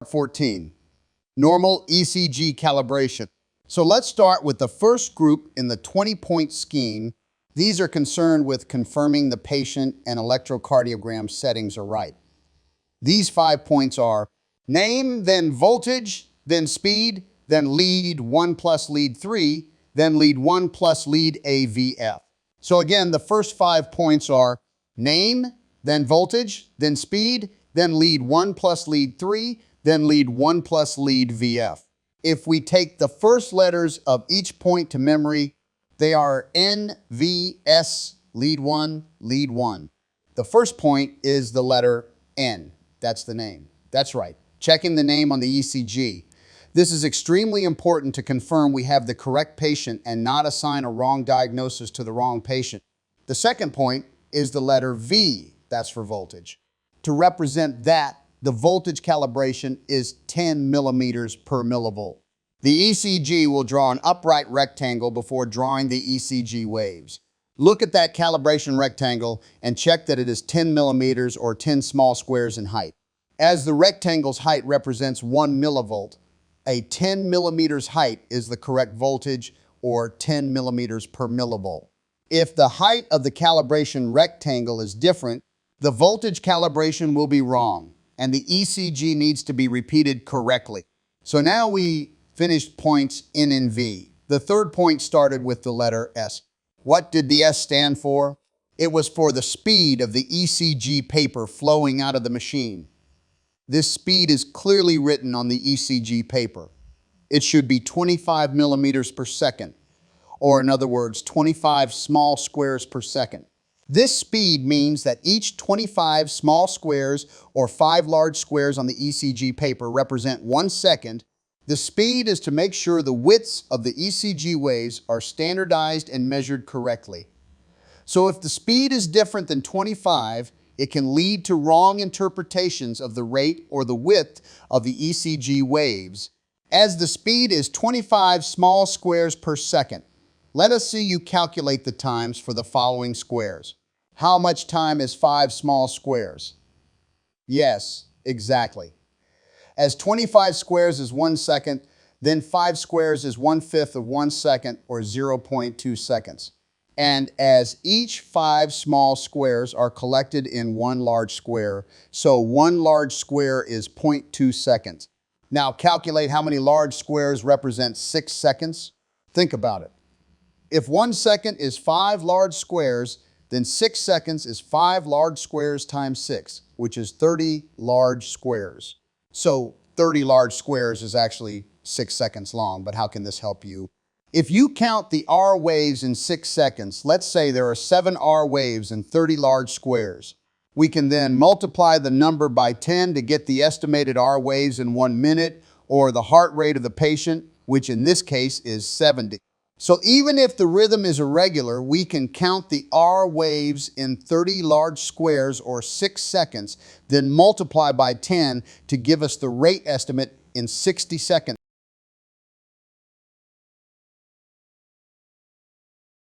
14. Normal ECG calibration. So let's start with the first group in the 20-point scheme. These are concerned with confirming the patient and electrocardiogram settings are right. These 5 points are name, then voltage, then speed, then lead 1 plus lead 3, then lead 1 plus lead AVF. So again, the first 5 points are name, then voltage, then speed, then lead 1 plus lead 3, then lead 1 plus lead VF. If we take the first letters of each point to memory, they are N, V, S, lead 1, lead 1. The first point is the letter N. That's the name. That's right. Checking the name on the ECG. This is extremely important to confirm we have the correct patient and not assign a wrong diagnosis to the wrong patient. The second point is the letter V. That's for voltage. To represent that, the voltage calibration is 10 millimeters per millivolt. The ECG will draw an upright rectangle before drawing the ECG waves. Look at that calibration rectangle and check that it is 10 millimeters or 10 small squares in height. As the rectangle's height represents 1 millivolt, a 10 millimeters height is the correct voltage, or 10 millimeters per millivolt. If the height of the calibration rectangle is different, the voltage calibration will be wrong, and the ECG needs to be repeated correctly. So now we finished points N and V. The third point started with the letter S. What did the S stand for? It was for the speed of the ECG paper flowing out of the machine. This speed is clearly written on the ECG paper. It should be 25 millimeters per second, or in other words, 25 small squares per second. This speed means that each 25 small squares or 5 large squares on the ECG paper represent 1 second. The speed is to make sure the widths of the ECG waves are standardized and measured correctly. So if the speed is different than 25, it can lead to wrong interpretations of the rate or the width of the ECG waves. As the speed is 25 small squares per second, let us see you calculate the times for the following squares. How much time is 5 small squares? Yes, exactly. As 25 squares is 1 second, then 5 squares is 1/5 of 1 second, or 0.2 seconds. And as each 5 small squares are collected in 1 large square, so 1 large square is 0.2 seconds. Now calculate how many large squares represent 6 seconds. Think about it. If 1 second is 5 large squares, then 6 seconds is 5 large squares times 6, which is 30 large squares. So 30 large squares is actually 6 seconds long, but how can this help you? If you count the R waves in 6 seconds, let's say there are 7 R waves in 30 large squares. We can then multiply the number by 10 to get the estimated R waves in 1 minute, or the heart rate of the patient, which in this case is 70. So even if the rhythm is irregular, we can count the R waves in 30 large squares or 6 seconds, then multiply by 10 to give us the rate estimate in 60 seconds.